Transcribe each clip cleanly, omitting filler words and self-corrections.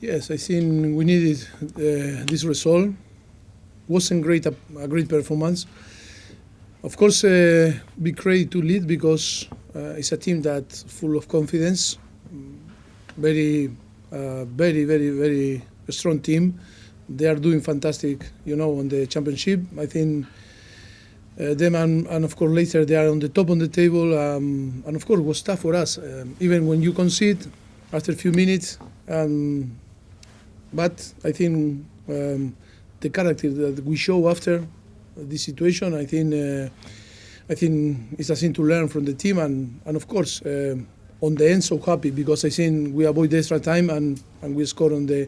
Yes, I think we needed this result. Wasn't a great performance. Of course, big credit to Leeds because it's a team that's full of confidence. Very, very strong team. They are doing fantastic, on the championship. I think them and of course later they are on the top of the table. And of course, it was tough for us, even when you concede after a few minutes. But I think the character that we show after this situation, I think it's a thing to learn from the team, and of course on the end so happy because I think we avoid the extra time and we score on the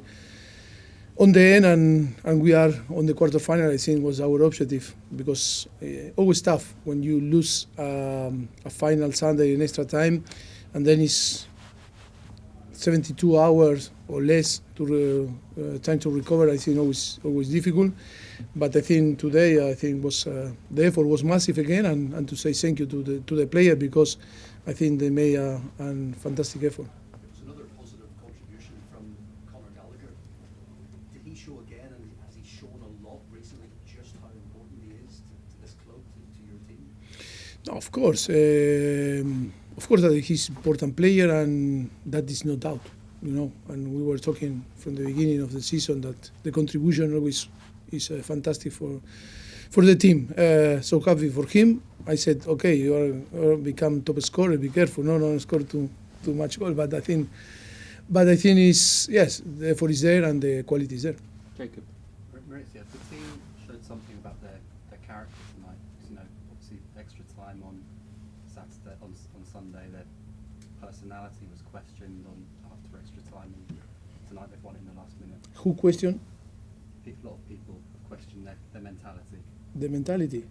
end and we are on the quarterfinal. I think was our objective because always tough when you lose a final Sunday in extra time and then it's 72 hours or less to time to recover. I think always difficult, but I think today was the effort was massive again, and to say thank you to the player because I think they made a fantastic effort. It was another positive contribution from Conor Gallagher. Did he show again, and has he shown a lot recently just how important he is to this club, to your team? No, of course. Of course that he's an important player, and that is no doubt, And we were talking from the beginning of the season that the contribution always is fantastic for the team. So happy for him. I said, okay, you are become top scorer. Be careful, no score too much goal. But I think is yes, the effort is there and the quality is there. Jacob. Mauricio, the team showed something about their character tonight. Obviously extra time on Saturday, on Sunday, their personality was questioned after extra time, and tonight they've won in the last minute. Who questioned? A lot of people have questioned their mentality. The mentality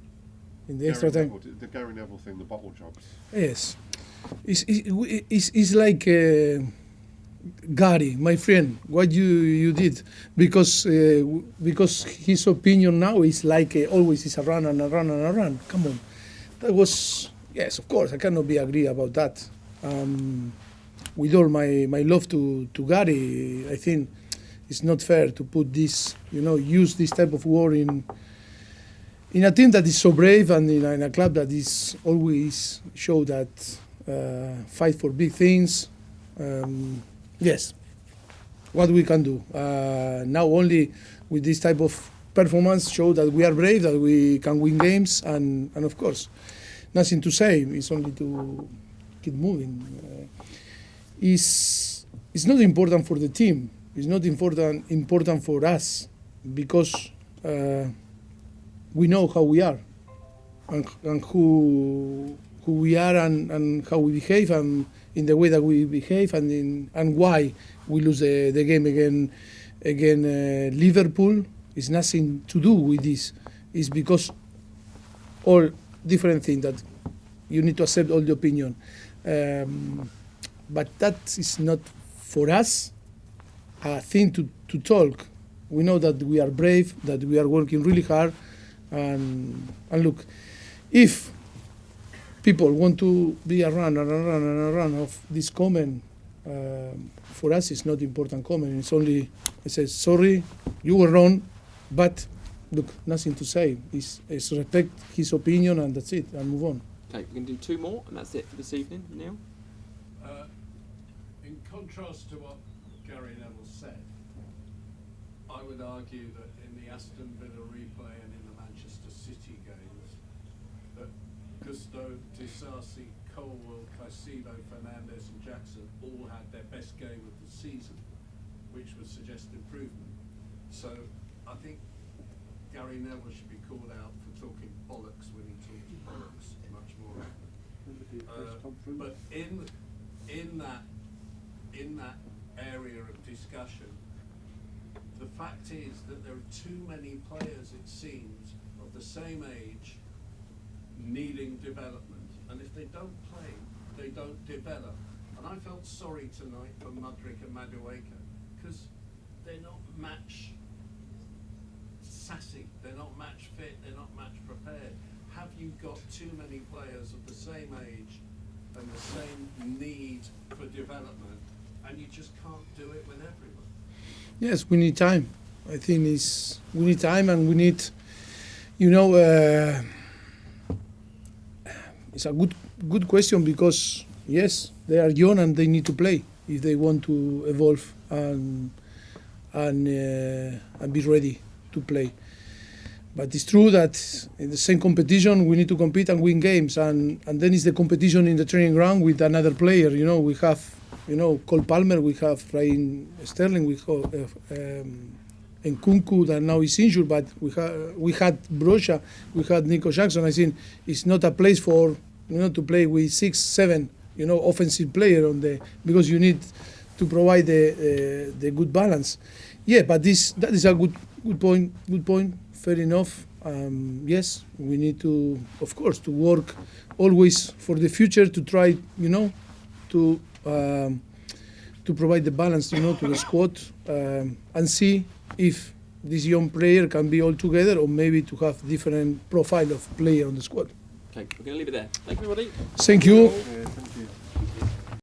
in the Gary extra time. Neville, the Gary Neville thing, the bottle jobs. Yes, it's like Gary, my friend. What you did because his opinion now is like always is a run and a run and a run. Come on, that was yes, of course I cannot be agree about that. With all my love to Gary, I think it's not fair to put this, use this type of word in a team that is so brave and in a club that is always show that fight for big things. Yes, what we can do now only with this type of performance show that we are brave, that we can win games, and of course, nothing to say. It's only to keep moving. It's not important for the team. It's not important for us because we know how we are and who we are and how we behave and in the way that we behave and why we lose the game again Liverpool. It's nothing to do with this. It's because all different things that you need to accept all the opinion. But that is not for us a thing to talk. We know that we are brave, that we are working really hard, and look, if people want to be a run of this comment, for us it's not important comment. It's only I say sorry, you were wrong, but look, nothing to say. It's respect his opinion and that's it, and move on. Okay, we can do two more, and that's it for this evening. Neil? In contrast to what Gary Neville said, I would argue that in the Aston Villa replay and in the Manchester City games, that Gusto, Disasi, Colwell, Caicedo, Fernandes and Jackson all had their best game of the season, which would suggest improvement. So I think Gary Neville should be called out for talking bollocks when he talks bollocks much more often. But in that area of discussion, the fact is that there are too many players, it seems, of the same age needing development. And if they don't play, they don't develop. And I felt sorry tonight for Mudryk and Madueke because they're not match sassy, they're not match fit, they're not match prepared. Have you got too many players of the same age and the same need for development, and you just can't do it with everyone? Yes, we need time. I think we need time, and we need, it's a good question, because yes, they are young and they need to play if they want to evolve and be ready to play. But it's true that in the same competition we need to compete and win games, and then it's the competition in the training ground with another player. We have, Cole Palmer, we have Raheem Sterling, we have Nkunku that now is injured, but we had Brocha, we had Nico Jackson. I think it's not a place for to play with 6, 7 offensive player because you need to provide the good balance. Yeah, but that is a good point. Good point. Fair enough. Yes, we need to, of course, to work always for the future to try, to provide the balance, to the squad, and see if this young player can be all together, or maybe to have different profile of player on the squad. Okay, we're going to leave it there. Thank you, everybody. Thank you. Thank you.